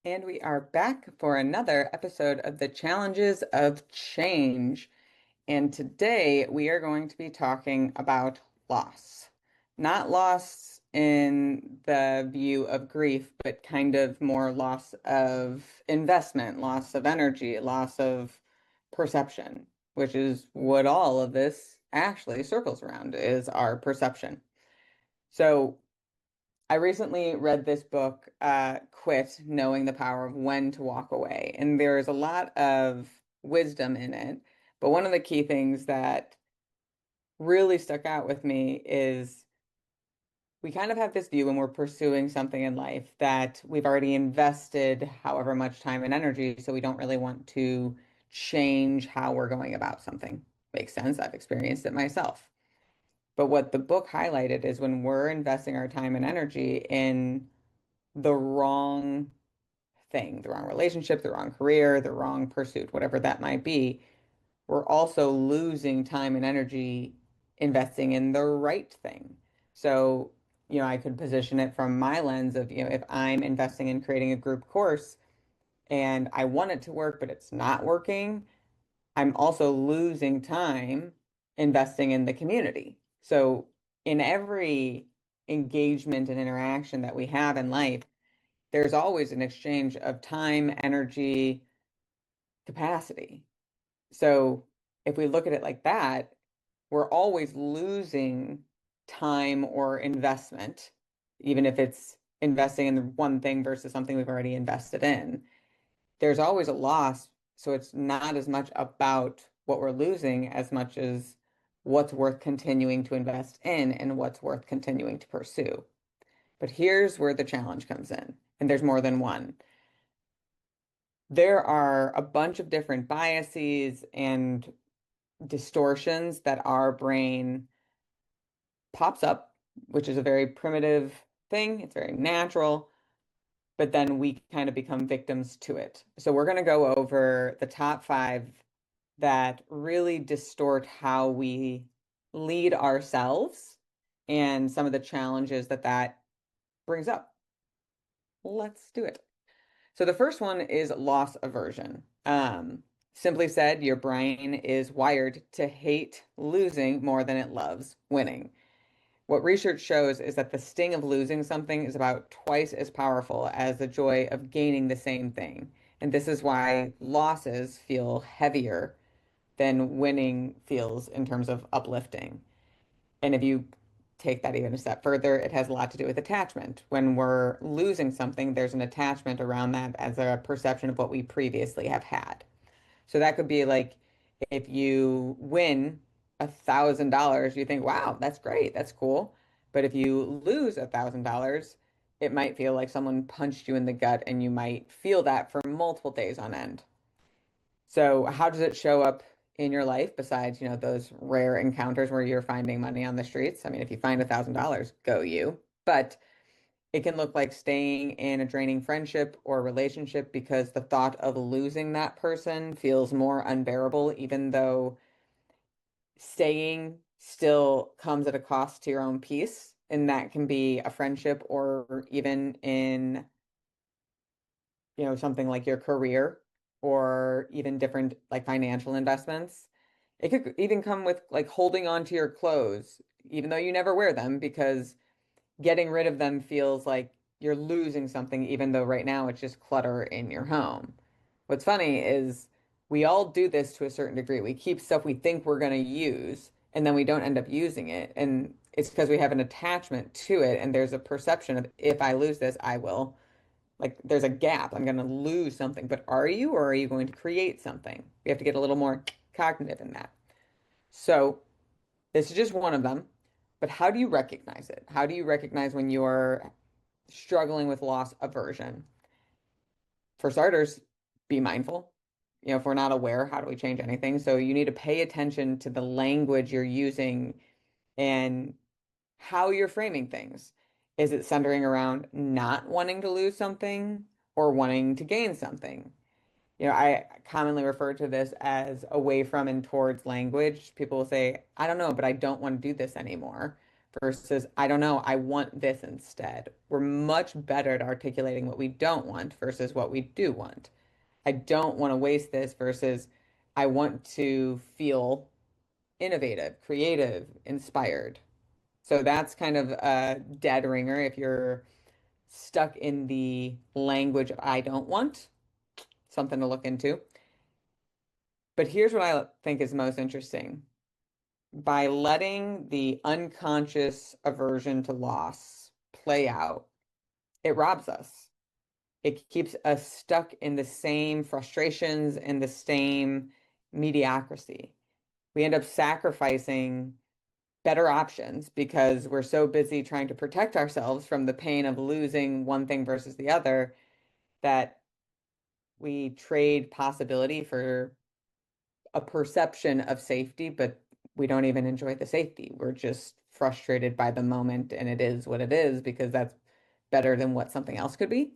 And we are back for another episode of the Challenges of Change. And today we are going to be talking about loss. Not loss in the view of grief, but kind of more loss of investment, loss of energy, loss of perception, which is what all of this actually circles around, is our perception. So I recently read this book, Quit, Knowing the Power of When to Walk Away. And there's a lot of wisdom in it. But one of the key things that really stuck out with me is we kind of have this view when we're pursuing something in life that we've already invested however much time and energy, so we don't really want to change how we're going about something. Makes sense. I've experienced it myself. But what the book highlighted is when we're investing our time and energy in the wrong thing, the wrong relationship, the wrong career, the wrong pursuit, whatever that might be, we're also losing time and energy investing in the right thing. So, I could position it from my lens of, if I'm investing in creating a group course and I want it to work, but it's not working, I'm also losing time investing in the community. So, in every engagement and interaction that we have in life, there's always an exchange of time, energy, capacity. So if we look at it like that, we're always losing time or investment, even if it's investing in the one thing versus something we've already invested in. There's always a loss. So it's not as much about what we're losing as much as what's worth continuing to invest in and what's worth continuing to pursue. But here's where the challenge comes in, and there's more than one. There are a bunch of different biases and distortions that our brain pops up, which is a very primitive thing. It's very natural, but then we kind of become victims to it. So we're going to go over the top five that really distort how we lead ourselves and some of the challenges that that brings up. Let's do it. So the first one is loss aversion. Simply said, your brain is wired to hate losing more than it loves winning. What research shows is that the sting of losing something is about twice as powerful as the joy of gaining the same thing. And this is why losses feel heavier than winning feels in terms of uplifting. And if you take that even a step further, it has a lot to do with attachment. When we're losing something, there's an attachment around that as a perception of what we previously have had. So that could be like if you win $1,000, you think, wow, that's great, that's cool. But if you lose $1,000, it might feel like someone punched you in the gut and you might feel that for multiple days on end. So how does it show up in your life besides, those rare encounters where you're finding money on the streets? I mean, if you find $1,000, go you. But it can look like staying in a draining friendship or relationship because the thought of losing that person feels more unbearable, even though staying still comes at a cost to your own peace. And that can be a friendship or even in something like your career or even different like financial investments. It could even come with like holding on to your clothes, even though you never wear them, because getting rid of them feels like you're losing something, even though right now it's just clutter in your home. What's funny is we all do this to a certain degree. We keep stuff we think we're going to use, and then we don't end up using it. And it's because we have an attachment to it, and there's a perception of if I lose this, I will like there's a gap. I'm going to lose something. But are you, or are you going to create something? We have to get a little more cognitive in that. So this is just one of them. But how do you recognize it? How do you recognize when you're struggling with loss aversion? For starters, be mindful. If we're not aware, how do we change anything? So you need to pay attention to the language you're using and how you're framing things. Is it centering around not wanting to lose something or wanting to gain something? I commonly refer to this as away from and towards language. People will say, I don't know, but I don't want to do this anymore. versus, I don't know, I want this instead. We're much better at articulating what we don't want versus what we do want. I don't want to waste this versus I want to feel innovative, creative, inspired. So that's kind of a dead ringer if you're stuck in the language of I don't want, something to look into. But here's what I think is most interesting. By letting the unconscious aversion to loss play out, it robs us. It keeps us stuck in the same frustrations and the same mediocrity. We end up sacrificing better options because we're so busy trying to protect ourselves from the pain of losing one thing versus the other that we trade possibility for a perception of safety, but we don't even enjoy the safety. We're just frustrated by the moment, and it is what it is because that's better than what something else could be,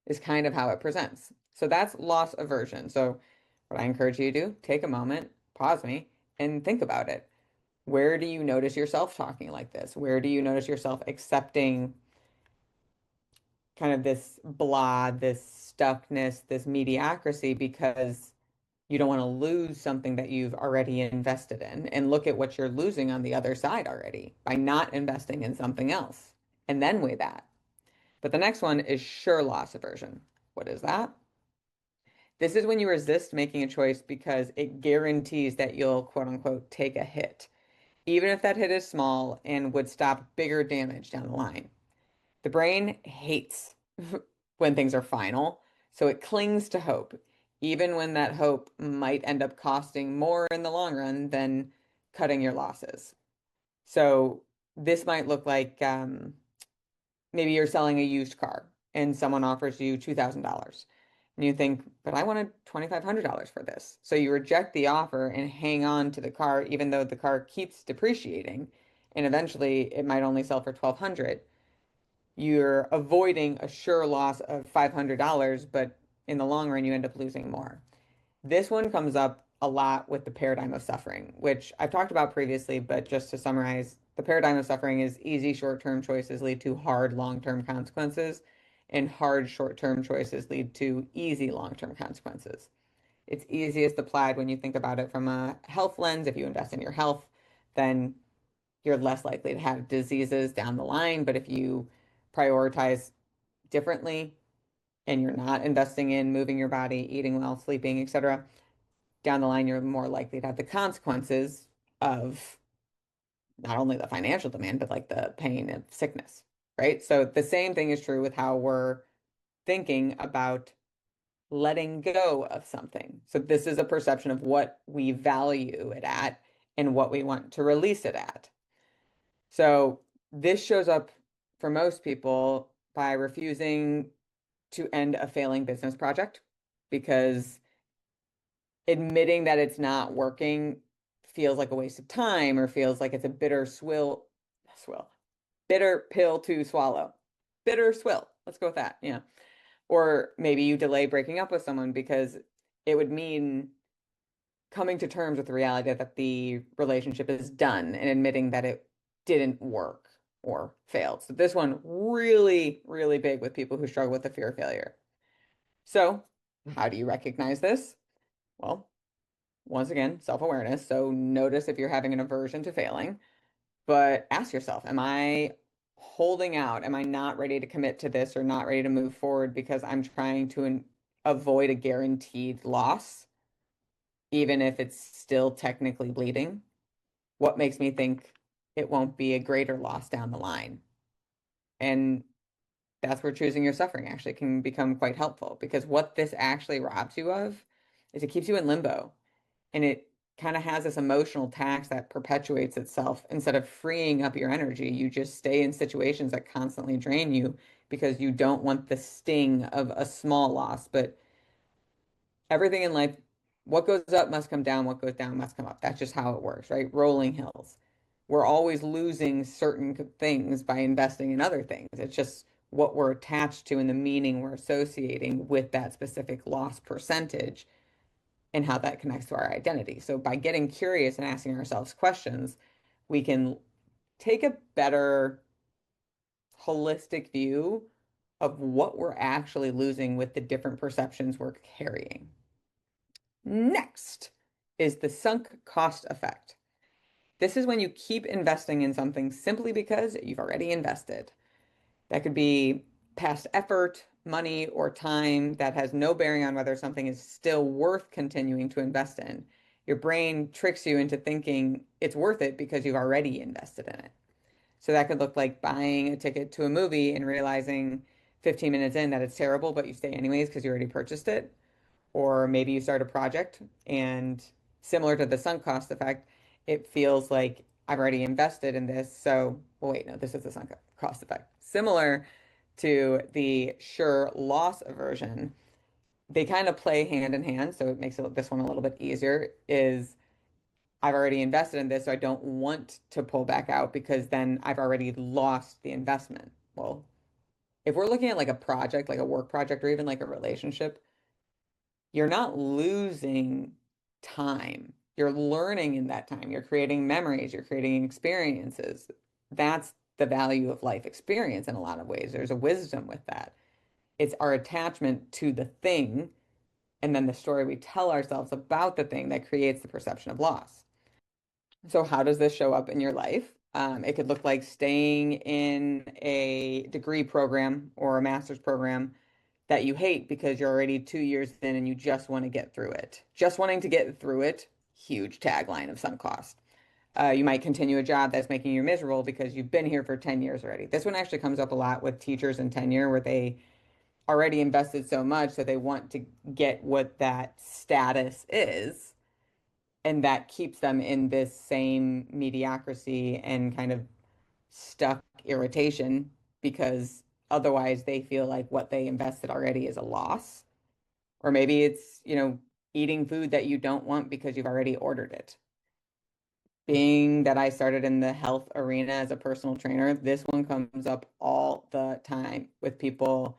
is kind of how it presents. So that's loss aversion. So what I encourage you to do, take a moment, pause me, and think about it. Where do you notice yourself talking like this? Where do you notice yourself accepting kind of this blah, this stuckness, this mediocrity because you don't want to lose something that you've already invested in, and look at what you're losing on the other side already by not investing in something else, and then weigh that. But the next one is sure loss aversion. What is that? This is when you resist making a choice because it guarantees that you'll quote unquote take a hit, even if that hit is small and would stop bigger damage down the line. The brain hates when things are final, so it clings to hope, even when that hope might end up costing more in the long run than cutting your losses. So this might look like maybe you're selling a used car and someone offers you $2,000. And you think, but I wanted $2,500 for this. So you reject the offer and hang on to the car, even though the car keeps depreciating. And eventually it might only sell for 1,200. You're avoiding a sure loss of $500, but in the long run, you end up losing more. This one comes up a lot with the paradigm of suffering, which I've talked about previously, but just to summarize, the paradigm of suffering is easy short-term choices lead to hard long-term consequences, and hard short-term choices lead to easy long-term consequences. It's easiest applied when you think about it from a health lens. If you invest in your health, then you're less likely to have diseases down the line. But if you prioritize differently and you're not investing in moving your body, eating well, sleeping, etc., down the line, you're more likely to have the consequences of not only the financial demand, but like the pain of sickness, right? So the same thing is true with how we're thinking about letting go of something. So this is a perception of what we value it at and what we want to release it at. So this shows up for most people by refusing to end a failing business project because admitting that it's not working feels like a waste of time or feels like it's a bitter pill to swallow. Bitter swill. Let's go with that. Yeah. Or maybe you delay breaking up with someone because it would mean coming to terms with the reality that the relationship is done and admitting that it didn't work or failed. So this one really, really big with people who struggle with the fear of failure. So how do you recognize this? Well, once again, self-awareness. So notice if you're having an aversion to failing, but ask yourself, am I holding out? Am I not ready to commit to this or not ready to move forward because I'm trying to avoid a guaranteed loss, even if it's still technically bleeding? What makes me think it won't be a greater loss down the line? And that's where choosing your suffering actually can become quite helpful because what this actually robs you of is it keeps you in limbo and it kind of has this emotional tax that perpetuates itself. Instead of freeing up your energy, you just stay in situations that constantly drain you because you don't want the sting of a small loss. But everything in life, what goes up must come down, what goes down must come up. That's just how it works, right? Rolling hills. We're always losing certain things by investing in other things. It's just what we're attached to and the meaning we're associating with that specific loss percentage and how that connects to our identity. So by getting curious and asking ourselves questions, we can take a better holistic view of what we're actually losing with the different perceptions we're carrying. Next is the sunk cost effect. This is when you keep investing in something simply because you've already invested. That could be past effort, money, or time that has no bearing on whether something is still worth continuing to invest in. Your brain tricks you into thinking it's worth it because you've already invested in it. So that could look like buying a ticket to a movie and realizing 15 minutes in that it's terrible, but you stay anyways because you already purchased it. Or maybe you start a project and similar to the sunk cost effect, it feels like I've already invested in this. So, well, wait, no, this is the sunk cost effect. Similar to the sure loss aversion, they kind of play hand in hand. So it makes this one a little bit easier is I've already invested in this, so I don't want to pull back out because then I've already lost the investment. Well, if we're looking at like a project, like a work project, or even like a relationship, you're not losing time. You're learning in that time. You're creating memories, you're creating experiences. That's the value of life experience in a lot of ways. There's a wisdom with that. It's our attachment to the thing and then the story we tell ourselves about the thing that creates the perception of loss. So, how does this show up in your life? It could look like staying in a degree program or a master's program that you hate because you're already 2 years in and you just want to get through it. Just wanting to get through it, huge tagline of sunk cost. You might continue a job that's making you miserable because you've been here for 10 years already. This one actually comes up a lot with teachers in tenure where they already invested so much that they want to get what that status is. And that keeps them in this same mediocrity and kind of stuck irritation because otherwise they feel like what they invested already is a loss. Or maybe it's, eating food that you don't want because you've already ordered it. Being that I started in the health arena as a personal trainer, this one comes up all the time with people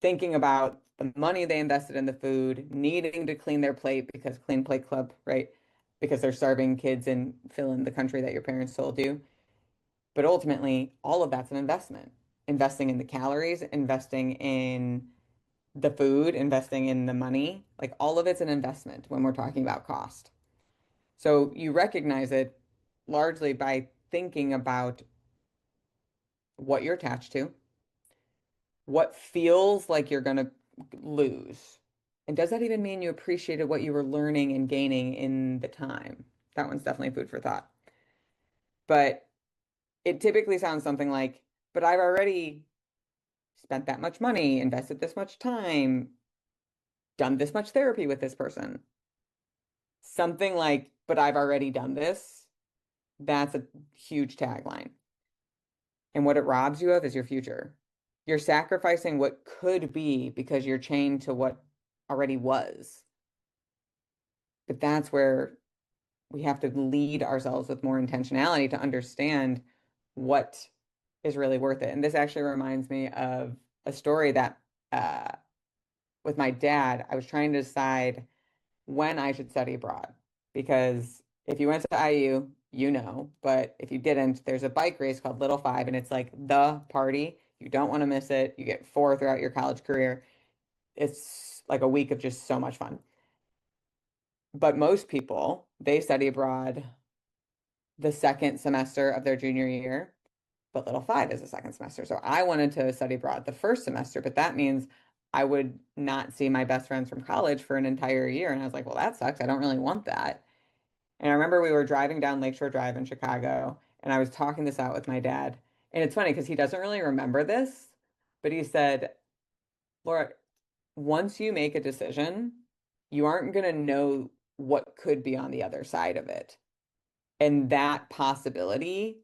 thinking about the money they invested in the food, needing to clean their plate because Clean Plate Club, right? Because they're starving kids and fill in the country that your parents told you. But ultimately, all of that's an investment. Investing in the calories, investing in the food, investing in the money, like all of it's an investment when we're talking about cost. So you recognize it largely by thinking about what you're attached to, what feels like you're going to lose. And does that even mean you appreciated what you were learning and gaining in the time? That one's definitely food for thought. But it typically sounds something like, but I've already spent that much money, invested this much time, done this much therapy with this person. Something like, but I've already done this. That's a huge tagline. And what it robs you of is your future. You're sacrificing what could be because you're chained to what already was. But that's where we have to lead ourselves with more intentionality to understand what is really worth it. And this actually reminds me of a story that with my dad, I was trying to decide when I should study abroad. Because if you went to IU, you know, but if you didn't, there's a bike race called Little Five, and it's like the party. You don't want to miss it. You get four throughout your college career. It's like a week of just so much fun. But most people, they study abroad the second semester of their junior year, but Little Five is the second semester. So I wanted to study abroad the first semester, but that means I would not see my best friends from college for an entire year. And I was like, well, that sucks. I don't really want that. And I remember we were driving down Lakeshore Drive in Chicago, and I was talking this out with my dad. And it's funny because he doesn't really remember this, but he said, Laura, once you make a decision, you aren't going to know what could be on the other side of it. And that possibility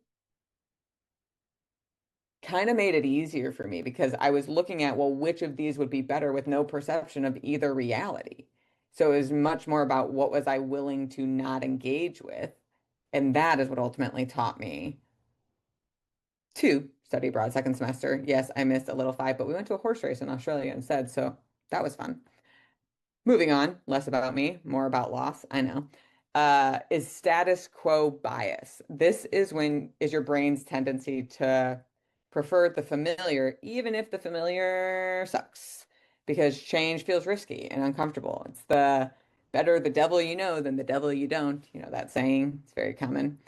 kind of made it easier for me because I was looking at, well, which of these would be better with no perception of either reality. So it was much more about what was I willing to not engage with. And that is what ultimately taught me to study abroad second semester. Yes, I missed a Little Five, but we went to a horse race in Australia instead. So that was fun. Moving on, less about me, more about loss. I know. is status quo bias. This is when is your brain's tendency to prefer the familiar, even if the familiar sucks, because change feels risky and uncomfortable. It's the better the devil you know than the devil you don't. You know that saying, it's very common.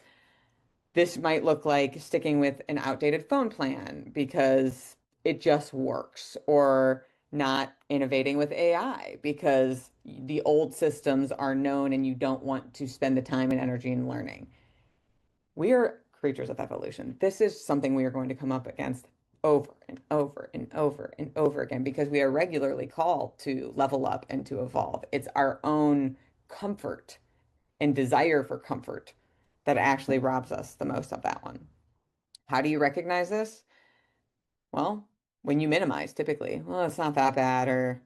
This might look like sticking with an outdated phone plan because it just works, or not innovating with AI because the old systems are known and you don't want to spend the time and energy in learning. We are creatures of evolution. This is something we are going to come up against over and over and over and over again because we are regularly called to level up and to evolve. It's our own comfort and desire for comfort that actually robs us the most of that one. How do you recognize this? Well, when you minimize, typically, well, it's not that bad, or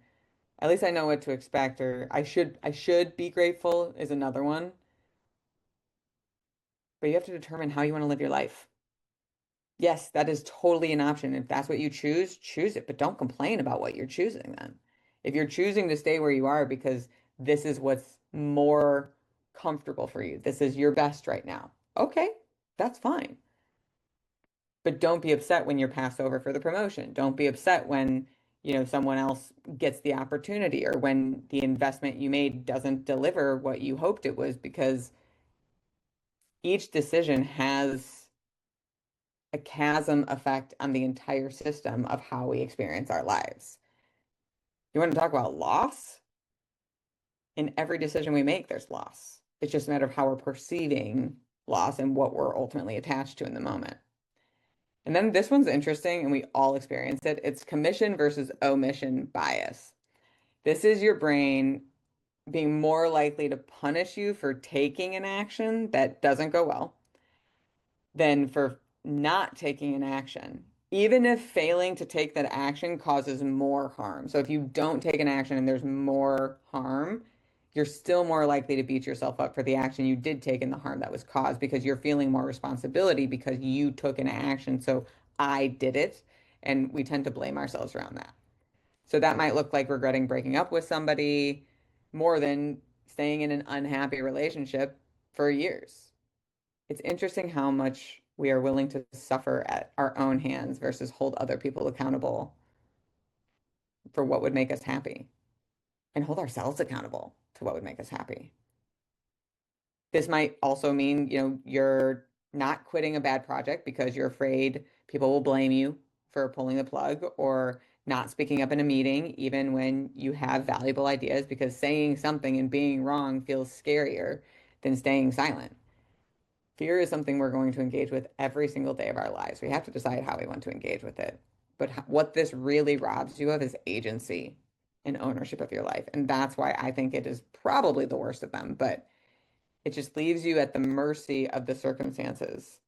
at least I know what to expect, or I should be grateful is another one. But you have to determine how you want to live your life. Yes, that is totally an option. If that's what you choose, choose it, but don't complain about what you're choosing then. If you're choosing to stay where you are because this is what's more comfortable for you, this is your best right now. Okay, that's fine. But don't be upset when you're passed over for the promotion. Don't be upset when, someone else gets the opportunity, or when the investment you made doesn't deliver what you hoped it was, because each decision has a chasm effect on the entire system of how we experience our lives. You want to talk about loss? In every decision we make, there's loss. It's just a matter of how we're perceiving loss and what we're ultimately attached to in the moment. And then this one's interesting, and we all experience it. It's commission versus omission bias. This is your brain being more likely to punish you for taking an action that doesn't go well than for not taking an action, even if failing to take that action causes more harm. So if you don't take an action and there's more harm, you're still more likely to beat yourself up for the action you did take and the harm that was caused, because you're feeling more responsibility because you took an action. So I did it. And we tend to blame ourselves around that. So that might look like regretting breaking up with somebody more than staying in an unhappy relationship for years. It's interesting how much we are willing to suffer at our own hands versus hold other people accountable for what would make us happy, and hold ourselves accountable to what would make us happy. This might also mean, you're not quitting a bad project because you're afraid people will blame you for pulling the plug, or not speaking up in a meeting, even when you have valuable ideas, because saying something and being wrong feels scarier than staying silent. Fear is something we're going to engage with every single day of our lives. We have to decide how we want to engage with it. But what this really robs you of is agency and ownership of your life. And that's why I think it is probably the worst of them. But it just leaves you at the mercy of the circumstances.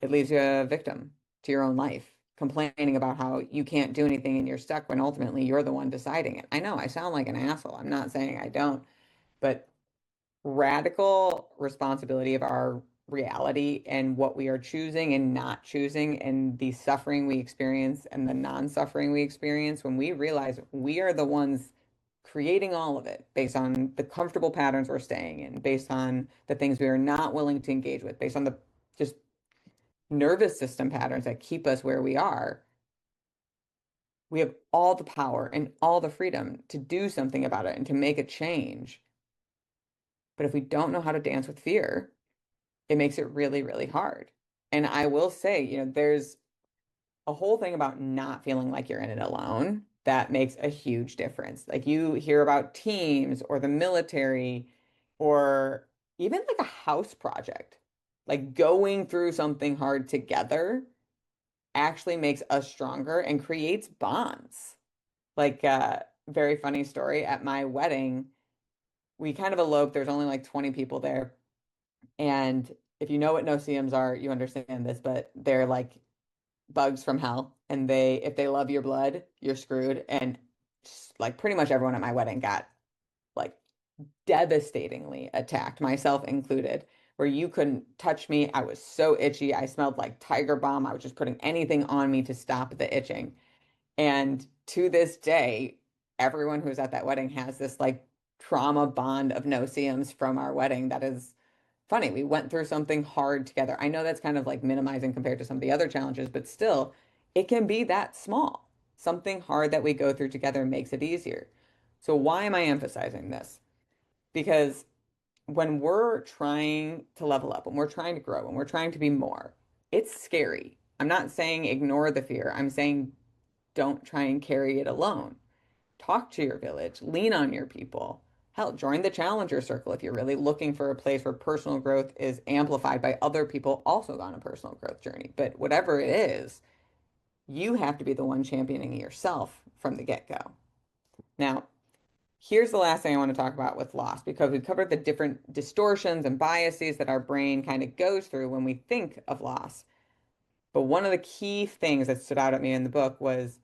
It leaves you a victim to your own life, complaining about how you can't do anything and you're stuck when ultimately you're the one deciding it. I know I sound like an asshole. I'm not saying I don't, but radical responsibility of our reality and what we are choosing and not choosing, and the suffering we experience and the non-suffering we experience, when we realize we are the ones creating all of it based on the comfortable patterns we're staying in, based on the things we are not willing to engage with, based on the just nervous system patterns that keep us where we are. We have all the power and all the freedom to do something about it and to make a change. But if we don't know how to dance with fear, it makes it really, really hard. And I will say, there's a whole thing about not feeling like you're in it alone that makes a huge difference. Like, you hear about teams or the military, or even like a house project, like going through something hard together actually makes us stronger and creates bonds. Like, very funny story at my wedding, we kind of eloped. There's only like 20 people there. And if you know what no-see-ums are, you understand this, but they're like bugs from hell. And if they love your blood, you're screwed. And like pretty much everyone at my wedding got like devastatingly attacked, myself included, where you couldn't touch me. I was so itchy. I smelled like Tiger Balm. I was just putting anything on me to stop the itching. And to this day, everyone who's at that wedding has this like trauma bond of no-see-ums from our wedding that is funny. We went through something hard together. I know that's kind of like minimizing compared to some of the other challenges, but still, it can be that small. Something hard that we go through together makes it easier. So why am I emphasizing this? Because when we're trying to level up, when we're trying to grow, when we're trying to be more, it's scary. I'm not saying ignore the fear. I'm saying don't try and carry it alone. Talk to your village, lean on your people. Hell, join the challenger circle if you're really looking for a place where personal growth is amplified by other people also on a personal growth journey. But whatever it is, you have to be the one championing yourself from the get-go. Now, here's the last thing I want to talk about with loss because we covered the different distortions and biases that our brain kind of goes through when we think of loss. But one of the key things that stood out at me in the book was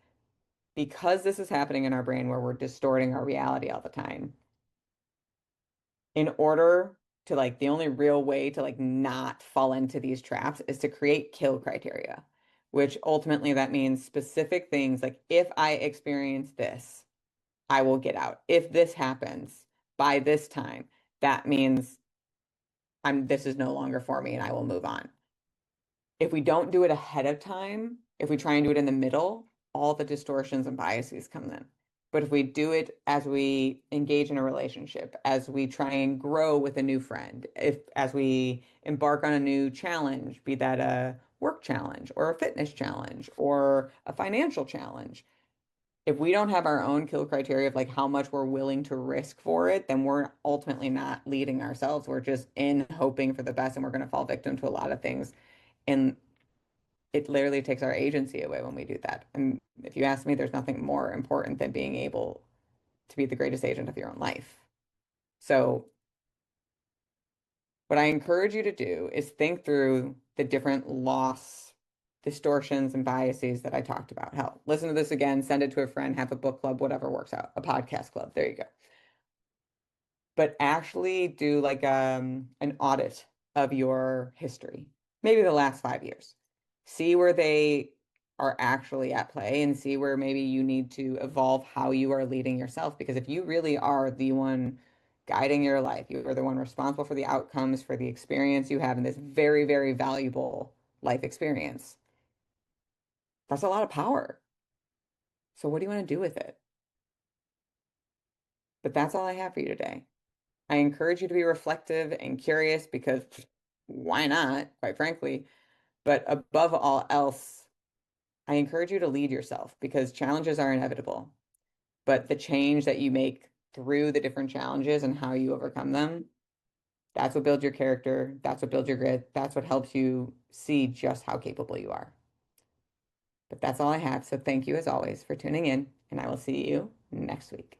because this is happening in our brain where we're distorting our reality all the time, in order to like the only real way to like not fall into these traps is to create kill criteria, which ultimately that means specific things like if I experience this, I will get out. If this happens by this time, that means this is no longer for me and I will move on. If we don't do it ahead of time, if we try and do it in the middle, all the distortions and biases come in. But if we do it as we engage in a relationship, as we try and grow with a new friend, if as we embark on a new challenge, be that a work challenge or a fitness challenge or a financial challenge, if we don't have our own kill criteria of like how much we're willing to risk for it, then we're ultimately not leading ourselves. We're just in hoping for the best and we're going to fall victim to a lot of things. And it literally takes our agency away when we do that. And if you ask me, there's nothing more important than being able to be the greatest agent of your own life. So, what I encourage you to do is think through the different loss distortions and biases that I talked about. Hell, listen to this again, send it to a friend, have a book club, whatever works out, a podcast club. There you go. But actually do like an audit of your history, maybe the last 5 years. See where they are actually at play and see where maybe you need to evolve how you are leading yourself. Because if you really are the one guiding your life, you are the one responsible for the outcomes, for the experience you have in this very, very valuable life experience. That's a lot of power. So what do you want to do with it? But that's all I have for you today. I encourage you to be reflective and curious because why not, quite frankly. But above all else, I encourage you to lead yourself because challenges are inevitable. But the change that you make through the different challenges and how you overcome them, that's what builds your character. That's what builds your grit. That's what helps you see just how capable you are. But that's all I have. So thank you as always for tuning in, and I will see you next week.